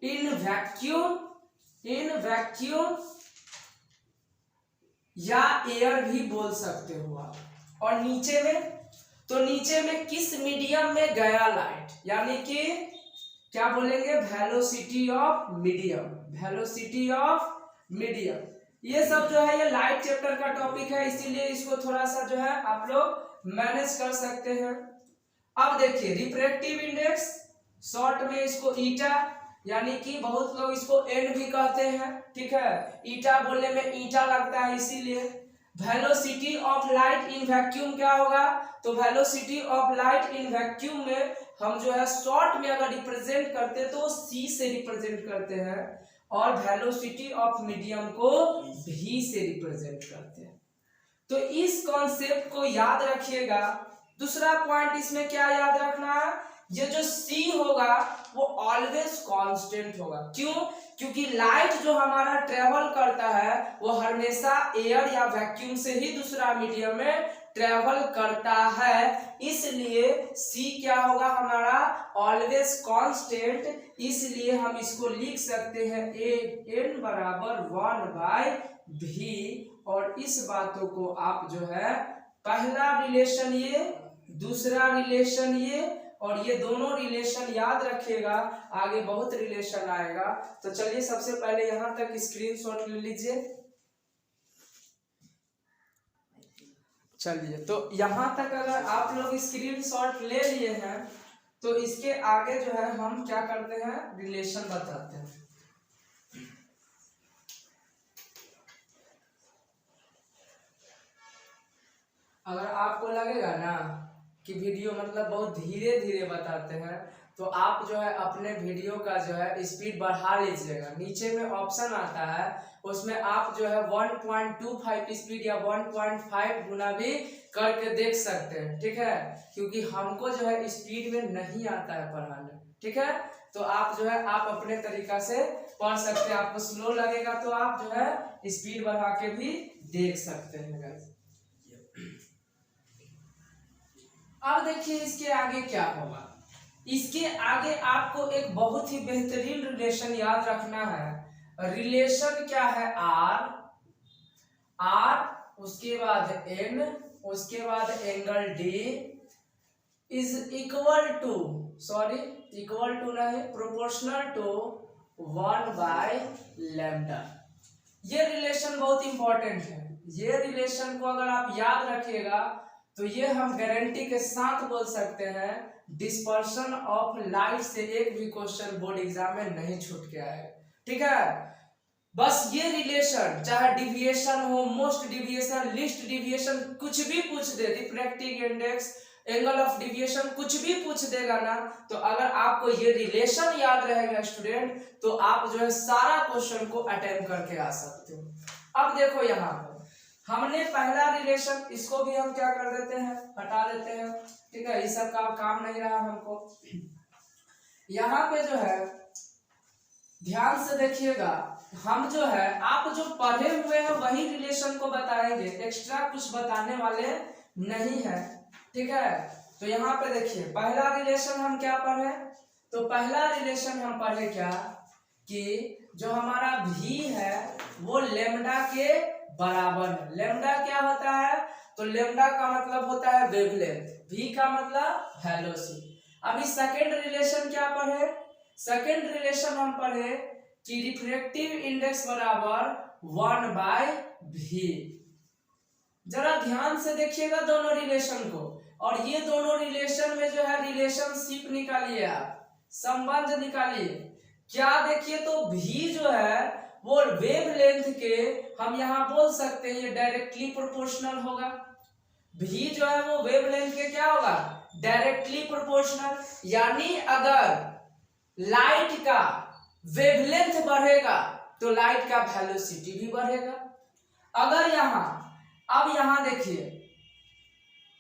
in vacuum या एयर भी बोल सकते हो आप। और नीचे में तो नीचे में किस मीडियम में गया लाइट, यानी कि क्या बोलेंगे, velocity of medium, velocity of medium. ये सब जो है ये लाइट चैप्टर का टॉपिक है, इसीलिए इसको थोड़ा सा जो है आप लोग मैनेज कर सकते हैं। अब देखिए रिफ्रैक्टिव इंडेक्स, शॉर्ट में इसको ईटा, यानी कि बहुत लोग इसको एन भी कहते हैं, ठीक है, ईटा बोलने में ईटा लगता है इसीलिए। Velocity of light in vacuum क्या होगा, तो velocity of light in vacuum में हम जो है शॉर्ट में अगर रिप्रेजेंट करते हैं तो सी से रिप्रेजेंट करते हैं, और वेलोसिटी ऑफ मीडियम को भी से रिप्रेजेंट करते हैं। तो इस कॉन्सेप्ट को याद रखिएगा। दूसरा पॉइंट इसमें क्या याद रखना है, ये जो C होगा वो ऑलवेज कांस्टेंट होगा। क्यों, क्योंकि लाइट जो हमारा ट्रेवल करता है वो हमेशा एयर या वैक्यूम से ही दूसरा मीडियम में ट्रेवल करता है, इसलिए C क्या होगा हमारा ऑलवेज कांस्टेंट। इसलिए हम इसको लिख सकते हैं N बराबर 1/v, और इस बातों को आप जो है पहला रिलेशन ये, दूसरा रिलेशन ये, और ये दोनों रिलेशन याद रखिएगा, आगे बहुत रिलेशन आएगा। तो चलिए सबसे पहले यहां तक स्क्रीनशॉट ले लीजिए। चलिए तो यहां तक अगर आप लोग स्क्रीनशॉट ले लिए हैं तो इसके आगे जो है हम क्या करते हैं, रिलेशन बताते हैं। अगर आपको लगेगा ना कि वीडियो मतलब बहुत धीरे धीरे बताते हैं, तो आप जो है अपने वीडियो का जो है स्पीड बढ़ा लीजिएगा। नीचे में ऑप्शन आता है, उसमें आप जो है 1.25 स्पीड या 1.5 गुना भी करके देख सकते हैं, ठीक है, क्योंकि हमको जो है स्पीड में नहीं आता है पढ़ाने, ठीक है। तो आप जो है आप अपने तरीका से पढ़ सकते हैं। आपको स्लो लगेगा तो आप जो है स्पीड बढ़ा के भी देख सकते हैं गाइस। अब देखिए इसके आगे क्या होगा, इसके आगे आपको एक बहुत ही बेहतरीन रिलेशन याद रखना है। रिलेशन क्या है, आर उसके बाद एन, उसके बाद angle D is equal to, sorry equal to नहीं, प्रोपोर्शनल टू 1/λ। ये रिलेशन बहुत इंपॉर्टेंट है। ये रिलेशन को अगर आप याद रखिएगा तो ये हम गारंटी के साथ बोल सकते हैं डिस्पर्शन ऑफ लाइट से एक भी क्वेश्चन बोर्ड एग्जाम में नहीं छूट के आएगा, ठीक है। बस ये रिलेशन चाहे डिविएशन हो, मोस्ट डिविएशन, लीस्ट डिविएशन, कुछ भी पूछ दे, refractive index, angle of deviation, कुछ भी पूछ देगा ना, तो अगर आपको ये रिलेशन याद रहेगा स्टूडेंट, तो आप जो है सारा क्वेश्चन को अटेम्प्ट करके आ सकते हो। अब देखो यहाँ पर हमने पहला रिलेशन, इसको भी हम क्या कर देते हैं, हटा देते हैं, ठीक है, ये सब का काम नहीं रहा हमको। यहाँ पे जो है ध्यान से देखिएगा, हम जो है आप जो पढ़े हुए हैं वही रिलेशन को बताएंगे, एक्स्ट्रा कुछ बताने वाले नहीं है, ठीक है। तो यहाँ पे देखिए पहला रिलेशन हम क्या पढ़े, तो पहला रिलेशन हम पढ़े क्या, कि जो हमारा v है वो लेमडा के बराबर है। लेमडा क्या होता है, तो लेमडा का मतलब होता है वेवलेंथ, v का मतलब वेलोसिटी। अभी सेकंड रिलेशन क्या पढ़े, सेकंड रिलेशन हम पढ़े कि रिफ्रैक्टिव इंडेक्स बराबर 1/v। जरा ध्यान से देखिएगा दोनों रिलेशन को, और ये दोनों रिलेशन में जो है रिलेशनशिप निकालिए, आप संबंध निकालिए। क्या देखिए, तो v जो है वो वेवलेंथ के हम यहाँ बोल सकते हैं ये डायरेक्टली प्रोपोर्शनल होगा। v जो है वो वेवलेंथ के क्या होगा, डायरेक्टली प्रोपोर्शनल। यानी अगर लाइट का वेवलेंथ बढ़ेगा तो लाइट का वेलोसिटी भी बढ़ेगा। अगर अब यहाँ देखिए,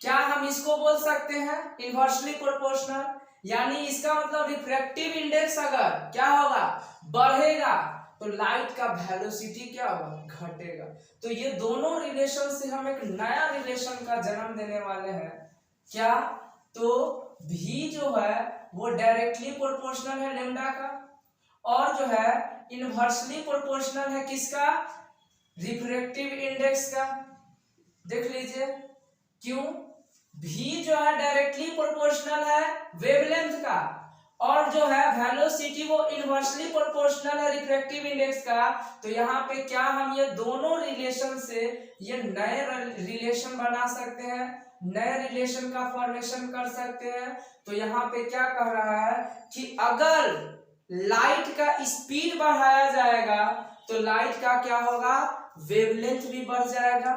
क्या हम इसको बोल सकते हैं इनवर्सली प्रोपोर्शनल, यानी इसका मतलब रिफ्रैक्टिव इंडेक्स अगर क्या होगा, बढ़ेगा, तो लाइट का वेलोसिटी क्या होगा, घटेगा। तो ये दोनों रिलेशन से हम एक नया रिलेशन का जन्म देने वाले हैं। क्या, तो v जो है वो डायरेक्टली प्रोपोर्शनल है लेमडा का, और जो है इनवर्सली प्रोपोर्शनल है किसका, रिफ्रैक्टिव इंडेक्स का। देख लीजिए क्यों, v जो है डायरेक्टली प्रोपोर्शनल है वेवलेंथ का, और जो है वेलोसिटी वो इनवर्सली प्रोपोर्शनल है रिफ्रैक्टिव इंडेक्स का। तो यहाँ पे क्या हम ये दोनों रिलेशन से ये नए रिलेशन बना सकते हैं, नए रिलेशन का फॉर्मेशन कर सकते हैं। तो यहाँ पे क्या कह रहा है कि अगर लाइट का स्पीड बढ़ाया जाएगा तो लाइट का क्या होगा, वेवलेंथ भी बढ़ जाएगा।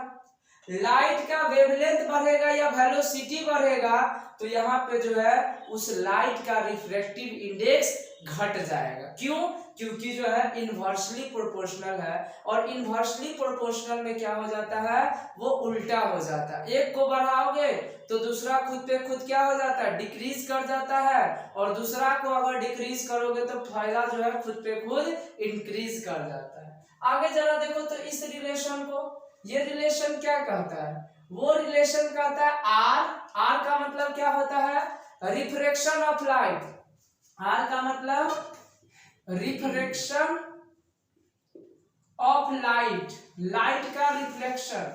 लाइट का वेवलेंथ बढ़ेगा या वेलोसिटी बढ़ेगा तो यहाँ पे जो है उस लाइट का रिफ्रैक्टिव इंडेक्स घट जाएगा। क्यों? क्योंकि जो है इनवर्सली प्रोपोर्शनल है, और इनवर्सली प्रोपोर्शनल में क्या हो जाता है, वो उल्टा हो जाता है। एक को बढ़ाओगे तो दूसरा खुद पे खुद क्या हो जाता है, डिक्रीज कर जाता है, और दूसरा को अगर डिक्रीज करोगे तो फायदा जो है खुद पे खुद इंक्रीज कर जाता है। आगे जरा देखो तो इस रिलेशन को, ये रिलेशन क्या कहता है, वो रिलेशन कहता है आर का मतलब क्या होता है, रिफ्रैक्शन ऑफ लाइट। आर का मतलब रिफ्रैक्शन ऑफ लाइट, लाइट का रिफ्लेक्शन,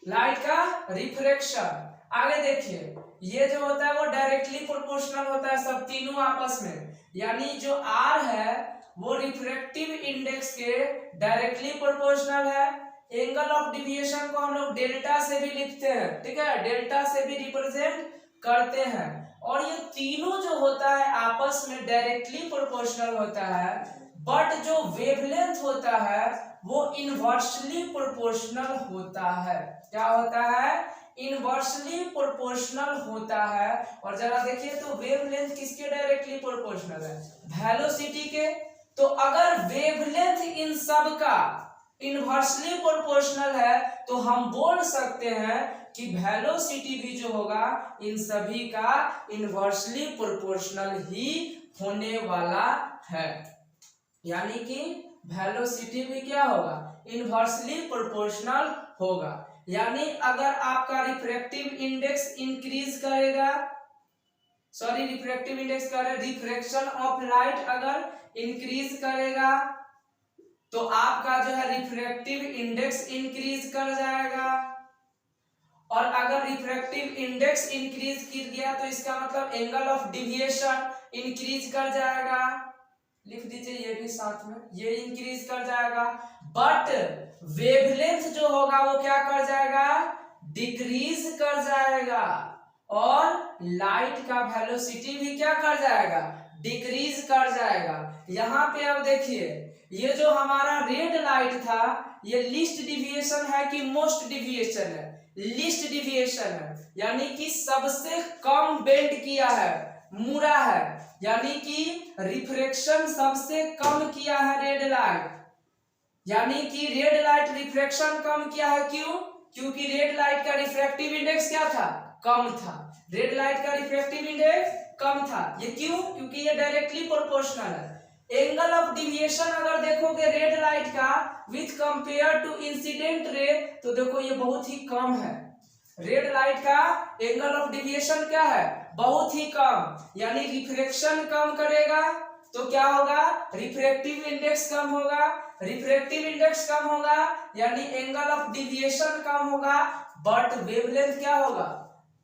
लाइट का रिफ्रैक्शन। आगे देखिए ये जो होता है वो डायरेक्टली प्रोपोर्शनल होता है सब तीनों आपस में, यानी जो आर है वो रिफ्रैक्टिव इंडेक्स के डायरेक्टली प्रोपोर्शनल है। एंगल ऑफ डिविएशन को हम लोग डेल्टा से भी लिखते हैं, ठीक है, डेल्टा से भी रिप्रेजेंट करते हैं। और ये तीनों जो होता है आपस में डायरेक्टली प्रोपोर्शनल होता है, बट जो वेवलेंथ होता है वो इनवर्सली प्रोपोर्शनल होता है। क्या होता है, इनवर्सली प्रोपोर्शनल होता है। और जरा देखिए तो वेवलेंथ किसके डायरेक्टली प्रोपोर्शनल है, वेलोसिटी के। तो अगर वेवलेंथ इन सब का इनवर्सली प्रोपोर्शनल है तो हम बोल सकते हैं कि वेलोसिटी भी जो होगा इन सभी का इनवर्सली प्रोपोर्शनल ही होने वाला है, यानी कि वेलोसिटी भी क्या होगा, इनवर्सली प्रोपोर्शनल होगा। यानी अगर आपका रिफ्रैक्टिव इंडेक्स इंक्रीज करेगा, सॉरी रिफ्रैक्टिव इंडेक्स करे, रिफ्रैक्शन ऑफ लाइट अगर इंक्रीज करेगा तो आपका जो है रिफ्रैक्टिव इंडेक्स इंक्रीज कर जाएगा। और अगर रिफ्रैक्टिव इंडेक्स इंक्रीज कर गया तो इसका मतलब एंगल ऑफ डिविएशन इंक्रीज कर जाएगा। लिख दीजिए ये भी साथ में, ये इंक्रीज कर जाएगा। बट वेवलेंथ जो होगा वो क्या कर जाएगा, डिक्रीज कर जाएगा। और लाइट का वेलोसिटी भी क्या कर जाएगा, डिक्रीज कर जाएगा। यहाँ पे अब देखिए ये जो हमारा रेड लाइट था ये लीस्ट डिविएशन है कि मोस्ट डिविएशन है, लीस्ट डिविएशन है, यानी कि सबसे कम बेंड किया है, मुड़ा है, यानी कि रिफ्रैक्शन सबसे कम किया है रेड लाइट, यानी कि रेड लाइट रिफ्रैक्शन कम किया है। क्यों? क्योंकि रेड लाइट का रिफ्रैक्टिव इंडेक्स क्या था, कम था। रेड लाइट का रिफ्रैक्टिव इंडेक्स कम था। ये क्यों? क्योंकि ये डायरेक्टली प्रोपोर्शनल है। एंगल ऑफ डिविएशन अगर देखोगे रेड लाइट का with compare to incident ray तो देखो ये बहुत ही कम है। रेड लाइट का एंगल ऑफ डिविएशन क्या है, बहुत ही कम, यानी रिफ्रैक्शन कम करेगा तो क्या होगा, रिफ्रैक्टिव इंडेक्स कम होगा। रिफ्रैक्टिव इंडेक्स कम होगा यानी एंगल ऑफ डिविएशन कम होगा, बट वेवलेंथ क्या होगा,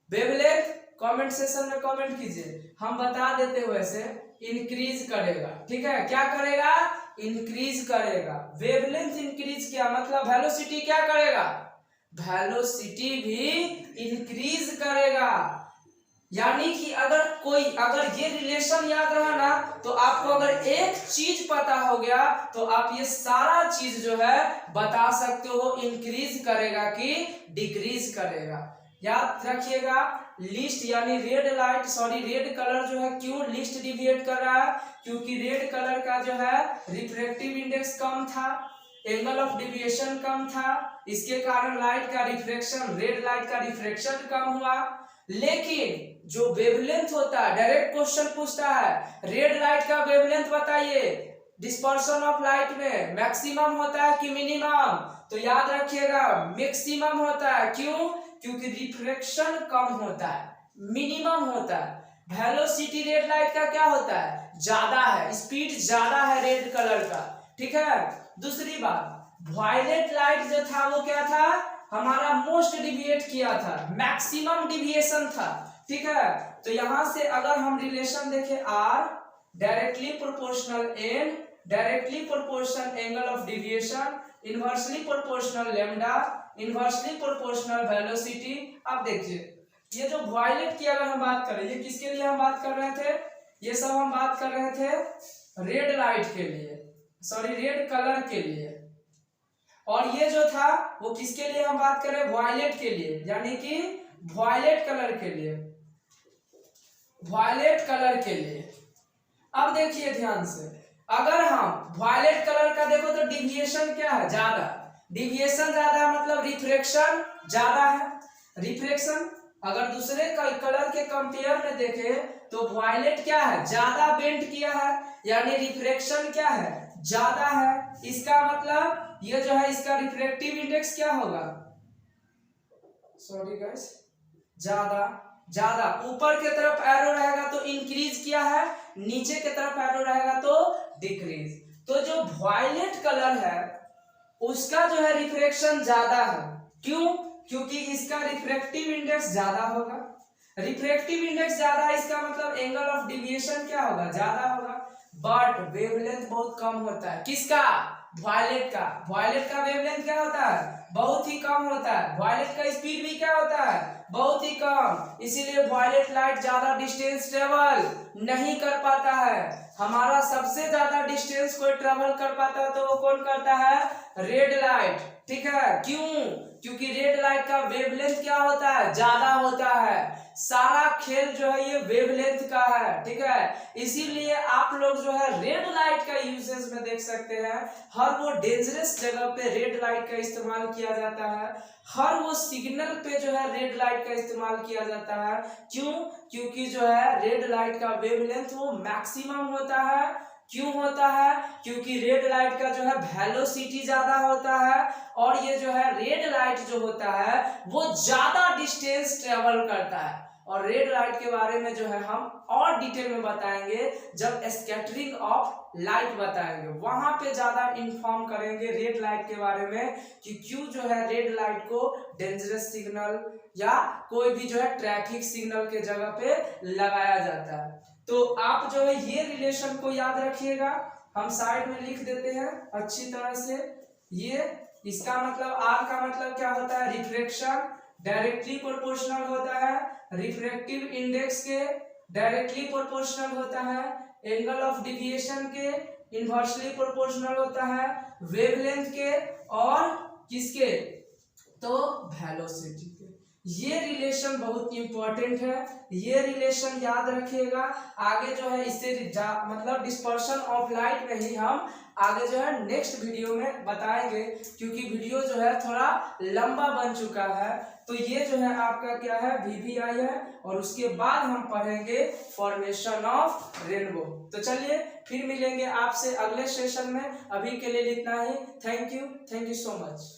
वेवलेंथ कमेंट सेक्शन में कमेंट कीजिए, हम बता देते हैं वैसे इंक्रीज करेगा। ठीक है, क्या करेगा, इंक्रीज करेगा। वेवलेंथ इंक्रीज किया मतलब वेलोसिटी क्या करेगा, वेलोसिटी भी इंक्रीज करेगा। यानी कि अगर ये रिलेशन याद रहा ना तो आपको अगर एक चीज पता हो गया तो आप ये सारा चीज जो है बता सकते हो, इंक्रीज करेगा कि डिक्रीज करेगा। याद रखिएगा, लिस्ट यानी रेड कलर जो है क्यों लिस्ट डिविएट कर रहा है, क्योंकि रेड कलर का जो है रिफ्रैक्टिव इंडेक्स कम था, एंगल ऑफ डिविएशन कम था, इसके कारण लाइट का रिफ्रैक्शन, रेड लाइट का रिफ्रैक्शन कम हुआ। लेकिन जो वेवलेंथ होता है, डायरेक्ट क्वेश्चन पूछता है रेड लाइट का वेवलेंथ बताइए, डिस्पर्शन ऑफ लाइट में मैक्सिमम होता है कि मिनिमम, तो याद रखिएगा मैक्सिमम होता है। क्यों? क्योंकि रिफ्रैक्शन कम होता है, मिनिमम होता है। वेलोसिटी रेड लाइट का क्या होता है, ज्यादा है, स्पीड ज्यादा है रेड कलर का। ठीक है, दूसरी बात वायलेट लाइट जो था वो क्या था, हमारा मोस्ट डिविएट किया था, मैक्सिमम डिविएशन था, ठीक है। तो यहां से अगर हम रिलेशन देखें R directly proportional N directly proportional angle of deviation inversely proportional lambda inversely proportional velocity. अब देखिए ये जो वॉयलेट की अगर हम बात करें, ये किसके लिए हम बात कर रहे थे, ये सब हम बात कर रहे थे रेड लाइट के लिए, सॉरी रेड कलर के लिए, और ये जो था वो किसके लिए हम बात कर रहे हैं, वॉयलेट के लिए, यानी कि वॉयलेट कलर के लिए, वॉयलेट कलर के लिए। अब देखिए ध्यान से, अगर हम वॉयलेट कलर का देखो तो डिविएशन क्या है, ज्यादा, डिविएशन ज्यादा है मतलब रिफ्रैक्शन ज्यादा है। रिफ्रैक्शन अगर दूसरे कलर के कंपेयर में देखें तो वॉयलेट क्या है, ज्यादा बेंड किया है, यानी रिफ्रैक्शन क्या है, ज्यादा है। इसका मतलब ये जो है इसका रिफ्रैक्टिव इंडेक्स क्या होगा, सॉरी गाइस, ज्यादा, ज्यादा। ऊपर की तरफ एरो रहेगा तो इंक्रीज किया है, नीचे की तरफ एरो रहेगा तो डिक्रीज। तो जो वॉयलेट कलर है उसका जो है रिफ्रैक्शन ज्यादा है, क्यों, क्योंकि इसका रिफ्रैक्टिव इंडेक्स ज्यादा होगा। रिफ्रैक्टिव इंडेक्स ज्यादा है इसका मतलब एंगल ऑफ डिविएशन क्या होगा, ज्यादा होगा। बट वेवलेंथ बहुत कम होता है, किसका, वॉयलेट का। वॉयलेट का वेवलेंथ क्या होता है, बहुत ही कम होता है। वॉयलेट का स्पीड भी क्या होता है, बहुत ही कम। इसीलिए वॉयलेट लाइट ज्यादा डिस्टेंस ट्रेवल नहीं कर पाता है। हमारा सबसे ज्यादा डिस्टेंस कोई ट्रेवल कर पाता है तो वो कौन करता है, रेड लाइट, ठीक है। क्यों, क्योंकि रेड लाइट का वेवलेंथ क्या होता है, ज्यादा होता है। सारा खेल जो है ये वेवलेंथ का है, ठीक है। इसीलिए आप लोग जो है रेड लाइट का यूसेज में देख सकते हैं, हर वो डेंजरस जगह पे रेड लाइट का इस्तेमाल किया जाता है, हर वो सिग्नल पे जो है रेड लाइट का इस्तेमाल किया जाता है। क्यों, क्योंकि जो है रेड लाइट का वेवलेंथ वो मैक्सिमम होता है। क्यों होता है, क्योंकि रेड लाइट का जो है वेलोसिटी ज्यादा होता है, और ये जो है रेड लाइट जो होता है वो ज्यादा डिस्टेंस ट्रेवल करता है। और रेड लाइट के बारे में जो है हम और डिटेल में बताएंगे जब स्कैटरिंग ऑफ लाइट बताएंगे, वहां पे ज्यादा इन्फॉर्म करेंगे रेड लाइट के बारे में कि क्यों जो है रेड लाइट को डेंजरस सिग्नल या कोई भी जो है ट्रैफिक सिग्नल के जगह पे लगाया जाता है। तो आप जो है ये रिलेशन को याद रखिएगा, हम साइड में लिख देते हैं अच्छी तरह से। ये इसका मतलब आर का मतलब क्या होता है, रिफ्रैक्शन डायरेक्टली प्रोपोर्शनल होता है, रिफ्रैक्टिव इंडेक्स के डायरेक्टली प्रोपोर्शनल होता है, एंगल ऑफ डिविएशन के इनवर्सली प्रोपोर्शनल होता है, वेवलेंथ के और किसके, तो वेलोसिटी के। ये रिलेशन बहुत इंपॉर्टेंट है, ये रिलेशन याद रखिएगा। आगे जो है इससे मतलब डिस्पर्शन ऑफ लाइट में ही हम आगे जो है नेक्स्ट वीडियो में बताएंगे, क्योंकि वीडियो जो है थोड़ा लंबा बन चुका है। तो ये जो है आपका क्या है, वीवीआई है, और उसके बाद हम पढ़ेंगे फॉर्मेशन ऑफ रेनबो। तो चलिए फिर मिलेंगे आपसे अगले सेशन में, अभी के लिए इतना ही। Thank you so much.